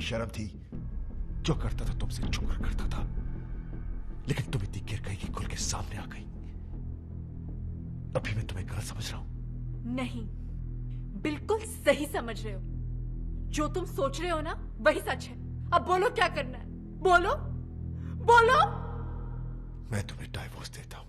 शर्म थी, जो करता था तुमसे छुप कर करता था, लेकिन तुम इतनी गिर गई कि खुल के सामने आ गई। अभी मैं तुम्हें गलत समझ रहा हूं? नहीं, बिल्कुल सही समझ रहे हो। जो तुम सोच रहे हो ना वही सच है। अब बोलो क्या करना है, बोलो बोलो। मैं तुम्हें डाइवोर्स देता हूं।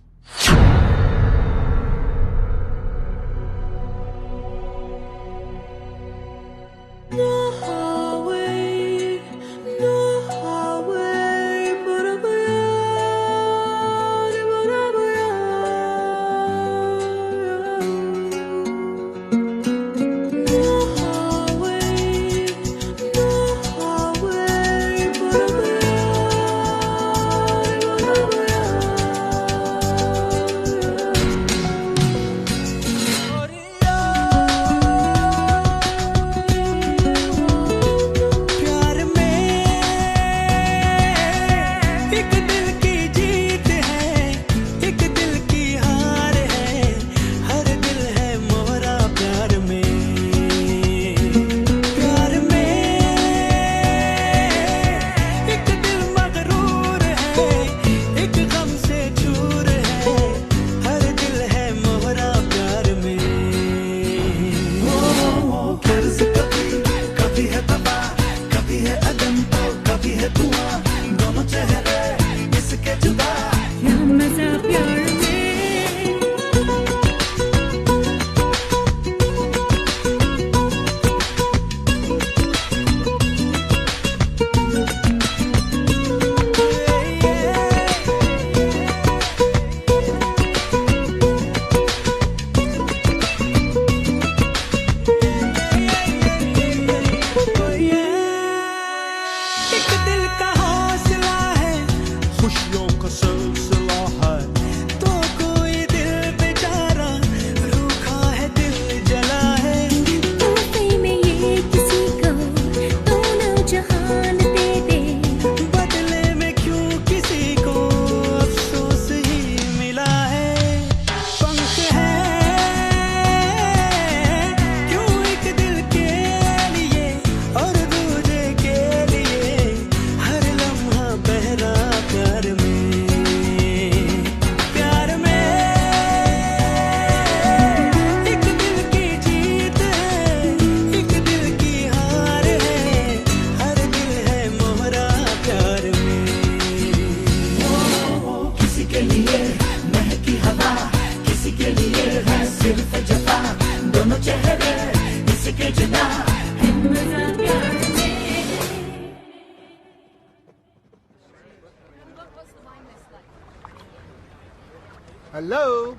हेलो,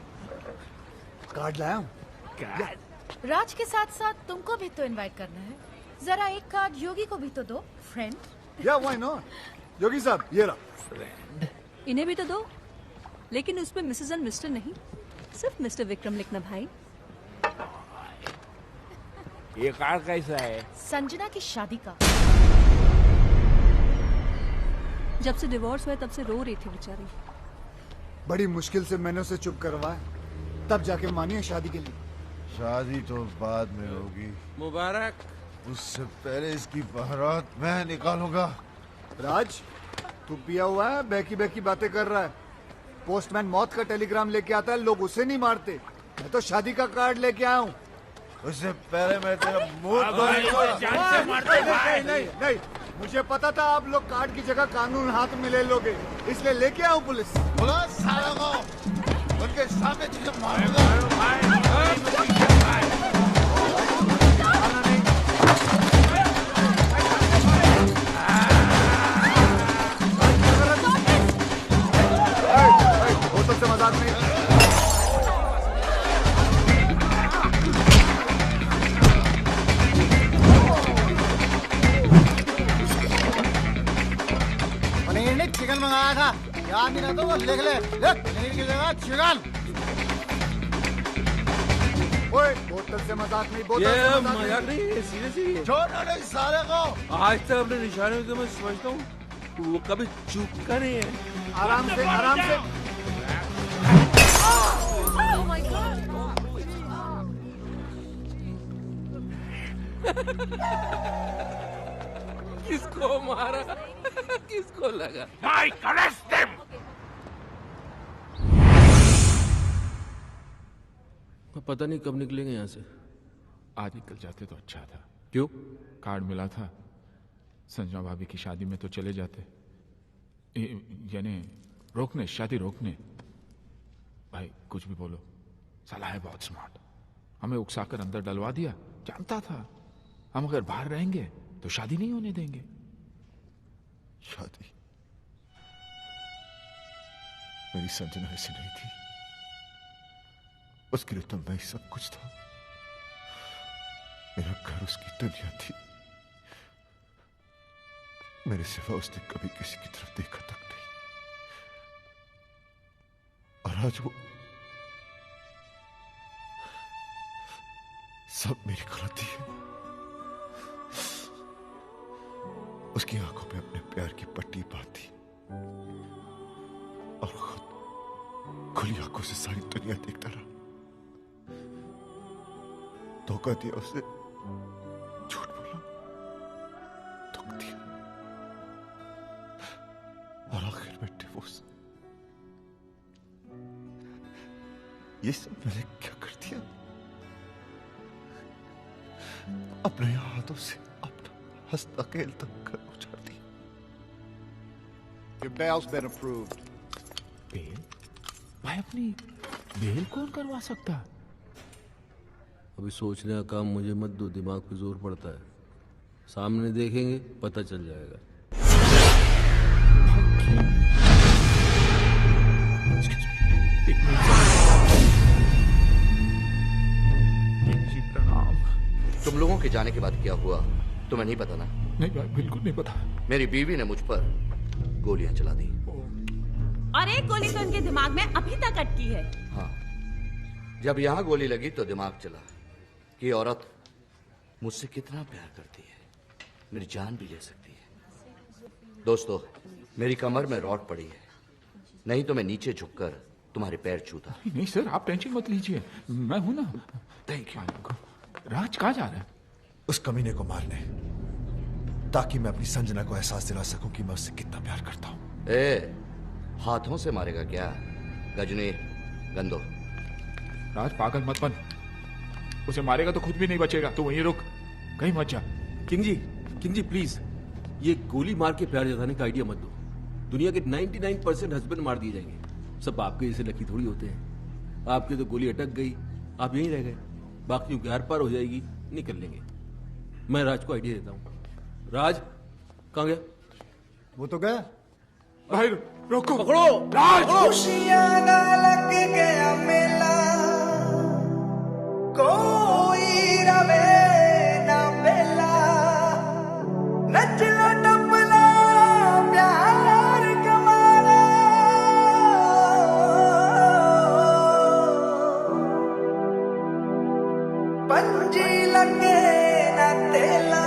कार्ड लाया हूँ। राज के साथ साथ तुमको भी तो इनवाइट करना है। जरा एक कार्ड योगी को भी तो दो, फ्रेंड। या व्हाई नॉट। योगी साहब, ये रहा। इन्हें भी तो दो, लेकिन उसमें मिसेस एंड मिस्टर नहीं, सिर्फ मिस्टर विक्रम लिखना भाई। ये कार्ड कैसा है? संजना की शादी का। जब से डिवोर्स हुआ तब से रो रही थी बेचारी। बड़ी मुश्किल से मैंने उसे चुप करवाया, तब जाके मानी है शादी के लिए। शादी तो बाद में होगी। मुबारक। उससे पहले इसकी बारात मैं निकालूंगा। राज, तू पिया हुआ है, बहकी बहकी बातें कर रहा है। पोस्टमैन मौत का टेलीग्राम लेके आता है, लोग उसे नहीं मारते। मैं तो शादी का कार्ड लेके आया हूँ। उससे पहले मैं तेरा मुंह नहीं, मुझे पता था आप लोग कार्ड की जगह कानून हाथ में ले लोगे, इसलिए लेके आऊं पुलिस। सालों को उनके सामने तुझे मारूंगा। होटल से मजाक नहीं। चिकन मंगाया था, याद नहीं रहता वो लिख ले। पनीर की जगह चिकन। ओए, बोतल से मजाक नहीं, बोतल से मजाक नहीं, सीरियसली। छोड़ो नहीं साले को। आज तक अपने निशाने को मैं समझता हूँ, वो कभी चूकता नहीं है। आराम से, आराम से। Oh my God! किसको मारा? किसको लगा? Mike, arrest them! पता नहीं कब निकलेंगे यहाँ से। आज निकल जाते तो अच्छा था। क्यों? कार्ड मिला था, संजना भाभी की शादी में तो चले जाते, यानी रोकने, शादी रोकने। भाई कुछ भी बोलो, साला है बहुत स्मार्ट, हमें उकसाकर अंदर डलवा दिया। जानता था हम अगर बाहर रहेंगे तो शादी नहीं होने देंगे। शादी मेरी संजना ऐसी नहीं थी, उसके लिए तो मैं ही सब कुछ था। मेरा घर उसकी दुनिया थी, मेरे सिवा उसने कभी किसी की तरफ देखा तक नहीं। और आज वो सब मेरी गलती है। उसकी आंखों में अपने प्यार की पट्टी बांधी और खुद खुली आंखों से सारी दुनिया देखता रहा। धोखा दिया उसे, झूठ बोला, दुख दिया और आखिर में डिवोर्स। ये सब मैंने क्या कर दिया? अपने हाथों से अपना हंसता खेलता घर उजाड़ दिया। Your bail's been approved. Bail? भाई अपनी बेल कौन करवा सकता? अभी सोचने का काम मुझे मत दो, दिमाग पे जोर पड़ता है। सामने देखेंगे पता चल जाएगा। प्रणाम। तुम लोगों के जाने के बाद क्या हुआ तुम्हें नहीं पता ना? नहीं भाई, बिल्कुल नहीं पता। मेरी बीवी ने मुझ पर गोलियां चला दी। और एक गोली तो उनके दिमाग में अभी तक अटकी है। हाँ, जब यहाँ गोली लगी तो दिमाग चला कि औरत मुझसे कितना प्यार करती है, मेरी जान भी ले सकती है। दोस्तों, मेरी कमर में रॉड पड़ी है, नहीं तो मैं नीचे झुककर तुम्हारे पैर छूता। नहीं सर, आप टेंशन मत लीजिए, मैं हूं ना। Thank you. राज कहाँ जा रहा है? उस कमीने को मारने, ताकि मैं अपनी संजना को एहसास दिला सकूं कि मैं उससे कितना प्यार करता हूं। ए, हाथों से मारेगा क्या? गजनी, गंदो। राज पागल मत बन, उसे मारेगा तो खुद भी नहीं बचेगा। तू वहीं रुक, कहीं मत जा। किंग जी प्लीज, ये गोली मार के प्यार जताने का आइडिया मत दो। दुनिया के 99% हस्बैंड मार दिए जाएंगे, सब आपके जैसे लकी थोड़ी होते हैं। आपके तो गोली अटक गई, आप यहीं रह गए, बाकियों की आर पार हो जाएगी, निकल लेंगे। मैं राज को आइडिया देता हूँ। राज कहाँ गया? वो तो गया। भाई रोको, पकड़ो राज। खुशियां ना लग गया मेला, कोई रवे ना बेला, नचला टपला प्यार कमाना, पंजी लगे ना तेला।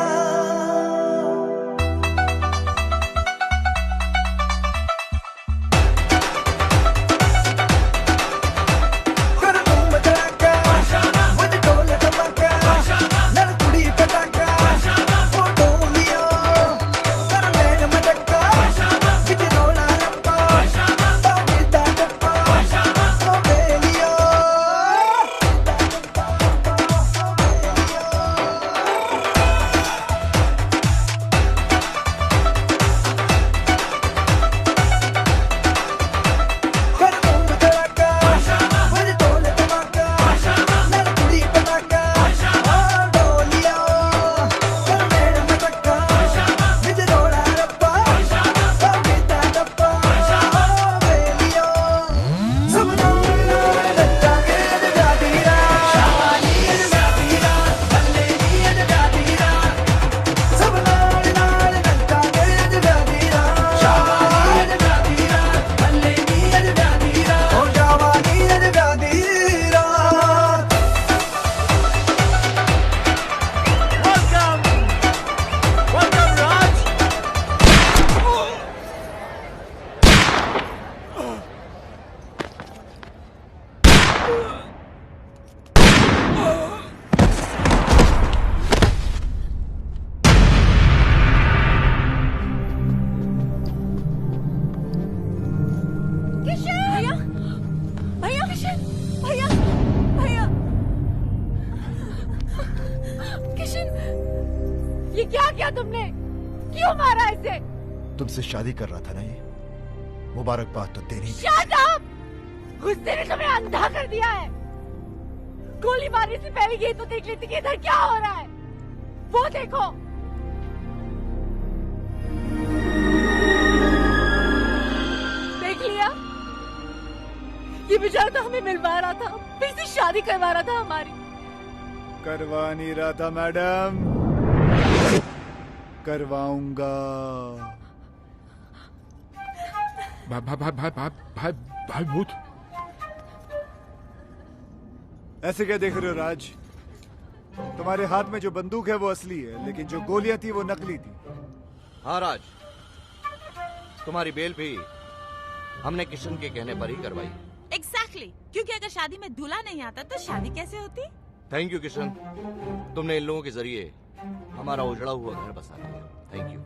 कर तुम धमाका, मुझे ढोल धमाका। क्यों मारा इसे? तुमसे शादी कर रहा था ना ये, मुबारकबाद तो देनी थी। Shut up! गुस्से ने तुम्हें अंधा कर दिया है। गोली मारने से पहले ये तो देख लेती कि इधर क्या हो रहा है। वो देखो। देख लिया? ये बेचारा तो हमें मिलवा रहा था, फिर से शादी करवा रहा था हमारी। करवा नहीं रहा था मैडम, करवाऊंगा। भाई भूत। ऐसे क्या देख रहे हो राज? तुम्हारे हाथ में जो बंदूक है वो असली है, लेकिन जो गोलियां थी वो नकली थी। हाँ राज, तुम्हारी बेल भी हमने किशन के कहने पर ही करवाई। एग्जैक्टली, क्योंकि अगर शादी में दूल्हा नहीं आता तो शादी कैसे होती? थैंक यू किशन, तुमने इन लोगों के जरिए हमारा उजड़ा हुआ घर बसा दिया। Thank you.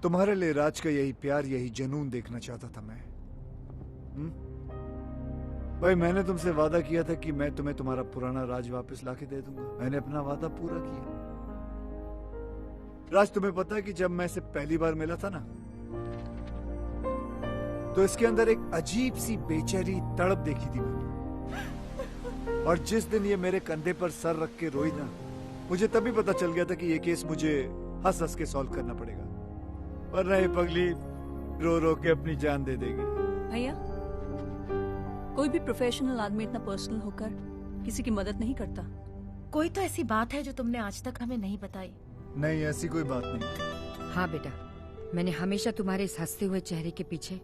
तुम्हारे लिए राज का यही प्यार, यही जुनून देखना चाहता था मैं। भाई मैंने तुमसे वादा किया था कि मैं तुम्हें तुम्हारा पुराना राज वापस लाके दे दूंगा। मैंने अपना वादा पूरा किया। राज, तुम्हें पता है कि जब मैं इसे पहली बार मिला था ना, तो इसके अंदर एक अजीब सी बेचैनी तड़प देखी थी मैंने। और जिस दिन ये मेरे कंधे पर सर रख के रोई ना, मुझे तभी पता चल गया था कि ये केस मुझे हंस हंस के सॉल्व करना पड़ेगा, वरना ये पगली रो रो के अपनी जान दे देगी। भैया, कोई भी प्रोफेशनल आदमी इतना पर्सनल होकर किसी की मदद नहीं करता। कोई तो ऐसी बात है जो तुमने आज तक हमें नहीं बताई। नहीं, ऐसी कोई बात नहीं। हाँ बेटा, मैंने हमेशा तुम्हारे इस हंसते हुए चेहरे के पीछे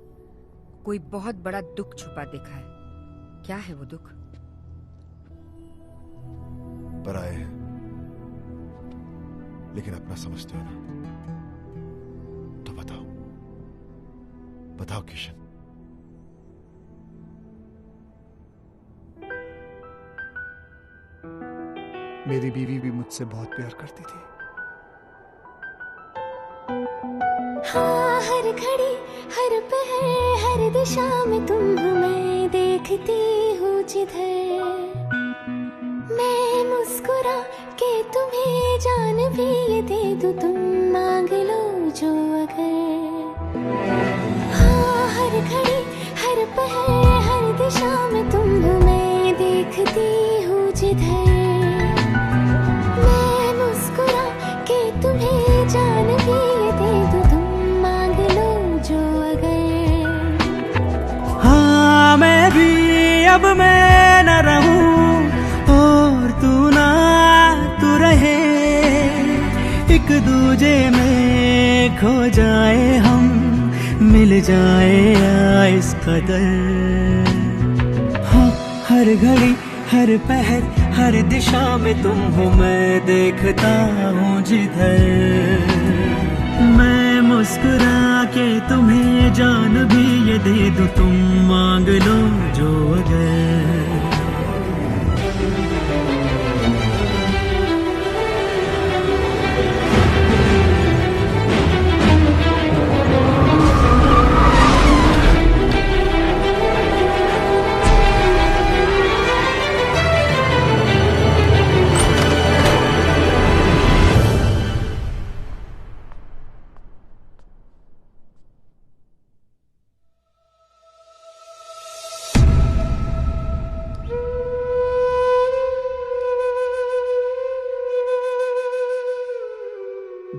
कोई बहुत बड़ा दुख छुपा देखा है। क्या है वो दुख? पराए है, लेकिन अपना समझते हो ना, तो बताओ, बताओ किशन। मेरी बीवी भी मुझसे बहुत प्यार करती थी। हाँ, हर घड़ी हर पहर हर दिशा में तुम हो, मैं देखती हूँ जिधर। मैं मुस्कुरा के तुम्हें जान भी ये दे दूँ, तुम मांग लो जो अगर। हाँ, हर घड़ी हर पहर हर दिशा में तुम हो, मैं देखती हूँ जिधर। मैं मुस्कुरा के तुम्हें जान भी ये दे दूँ, तुम मांग लो जो अगर। हाँ, मैं भी अब मैं न रहूं और तू ना तू रहे, एक दूजे में खो जाए हम, मिल जाए इस कदर। हाँ, हर घड़ी हर पहर हर दिशा में तुम हो, मैं देखता हूँ जिधर। मैं मुस्कुरा के तुम्हें जान भी ये दे दूँ, तुम मांग लो जो अगर।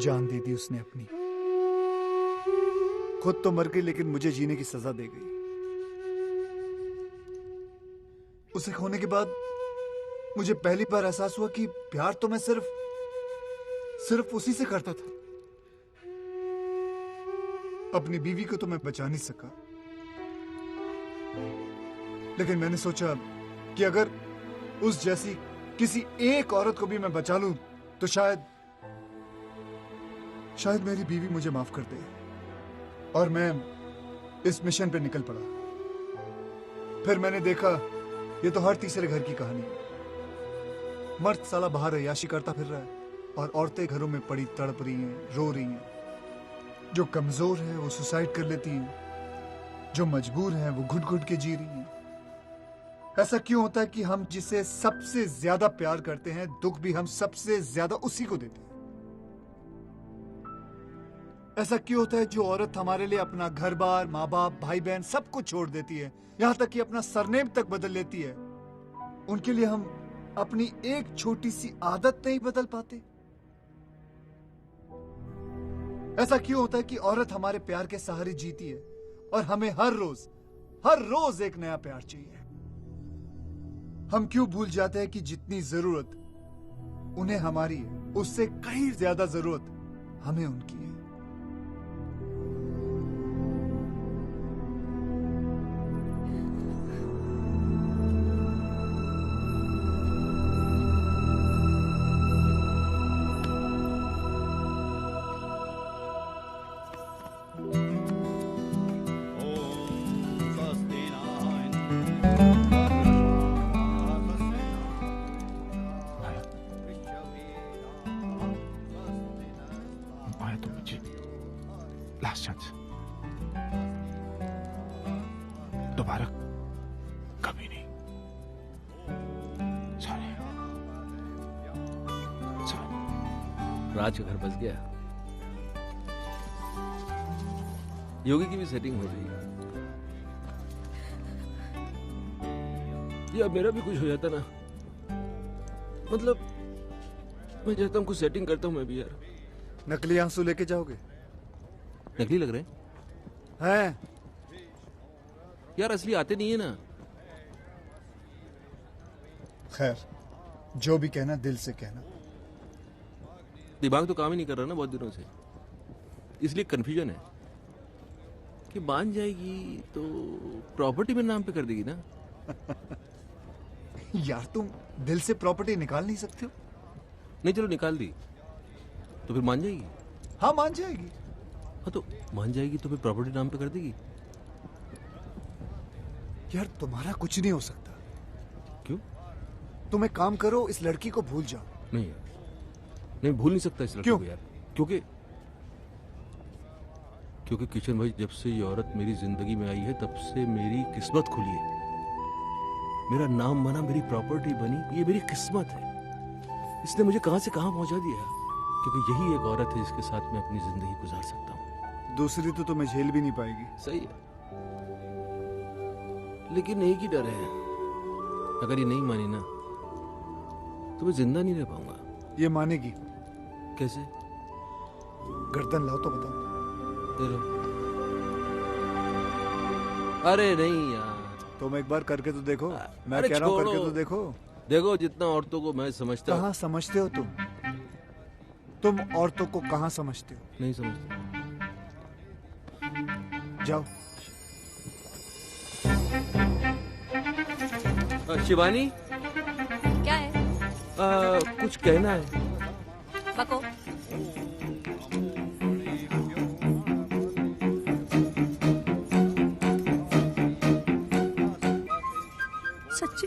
जान दे दी उसने अपनी, खुद तो मर गई लेकिन मुझे जीने की सजा दे गई। उसे खोने के बाद मुझे पहली बार एहसास हुआ कि प्यार तो मैं सिर्फ उसी से करता था। अपनी बीवी को तो मैं बचा नहीं सका, लेकिन मैंने सोचा कि अगर उस जैसी किसी एक औरत को भी मैं बचा लूं तो शायद मेरी बीवी मुझे माफ कर दे। और मैं इस मिशन पे निकल पड़ा। फिर मैंने देखा ये तो हर तीसरे घर की कहानी है। मर्द साला बाहर अय्याशी करता फिर रहा है और औरतें घरों में पड़ी तड़प रही हैं, रो रही हैं। जो कमजोर है वो सुसाइड कर लेती हैं, जो मजबूर है वो घुट घुट के जी रही हैं। ऐसा क्यों होता है कि हम जिसे सबसे ज्यादा प्यार करते हैं, दुख भी हम सबसे ज्यादा उसी को देते हैं? ऐसा क्यों होता है जो औरत हमारे लिए अपना घर बार, माँ बाप, भाई बहन सब कुछ छोड़ देती है, यहां तक कि अपना सरनेम तक बदल लेती है, उनके लिए हम अपनी एक छोटी सी आदत नहीं बदल पाते? ऐसा क्यों होता है कि औरत हमारे प्यार के सहारे जीती है और हमें हर रोज एक नया प्यार चाहिए? हम क्यों भूल जाते हैं कि जितनी जरूरत उन्हें हमारी है, उससे कहीं ज्यादा जरूरत हमें उनकी है? माया तुम मुझे लास्ट चांस, दोबारा कभी नहीं। सॉरी। राज का घर बस गया। योगी की भी सेटिंग हो गई। या मेरा भी कुछ हो जाता ना, मतलब मैं चाहता हूँ कुछ सेटिंग करता हूँ मैं भी यार। नकली आंसू लेके जाओगे? नकली लग रहे हैं यार, असली आते नहीं है ना। खैर, जो भी कहना दिल से कहना। दिमाग तो काम ही नहीं कर रहा ना बहुत दिनों से, इसलिए कंफ्यूजन है कि मान जाएगी तो प्रॉपर्टी में नाम पे कर देगी ना। यार तुम दिल से प्रॉपर्टी निकाल नहीं सकते हो? नहीं चलो निकाल दी तो फिर मान जाएगी। हाँ मान जाएगी। हाँ तो मान जाएगी तो फिर प्रॉपर्टी नाम पे कर देगी। यार तुम्हारा कुछ नहीं हो सकता। क्यों? तुम एक काम करो, इस लड़की को भूल जाओ। नहीं यार, नहीं भूल नहीं सकता इस लड़की को यार। क्योंकि किशन भाई, जब से ये औरत मेरी जिंदगी में आई है तब से मेरी किस्मत खुली है। मेरा नाम बना, मेरी प्रॉपर्टी बनी, ये मेरी किस्मत है। इसने मुझे कहां से कहां पहुंचा दिया, क्योंकि यही एक औरत है जिसके साथ मैं अपनी जिंदगी गुजार सकता हूँ। दूसरी तो तुम्हें झेल भी नहीं पाएगी। सही है, लेकिन एक ही डर है, अगर ये नहीं मानी ना तो मैं जिंदा नहीं रह पाऊंगा। ये मानेगी। कैसे? गर्दन लाओ तो बताओ। अरे नहीं यार, तुम एक बार करके तो देखो। मैं अरे कह रहा हूँ छोड़ो। करके तो देखो। देखो जितना औरतों को मैं समझता हूँ। कहाँ समझते हो तुम औरतों को कहाँ समझते हो? नहीं समझता। जाओ। शिवानी, क्या है? कुछ कहना है। बको। सच्ची?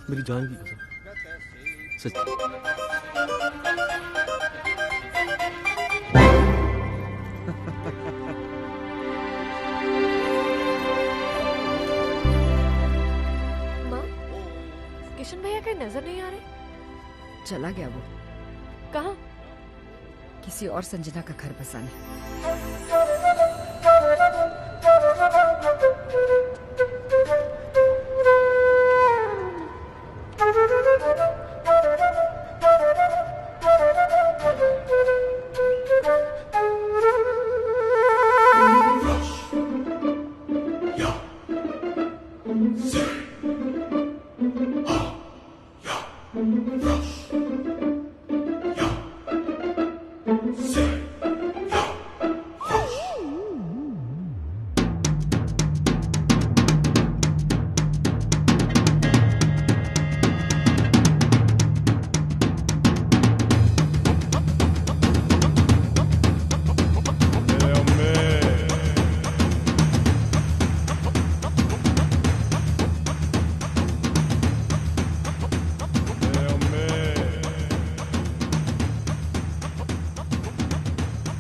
मेरी जान की कसम, सच्ची। माँ, किशन भैया कहीं नजर नहीं आ रहे? चला गया वो कहाँ? किसी और संजना का घर बसाने।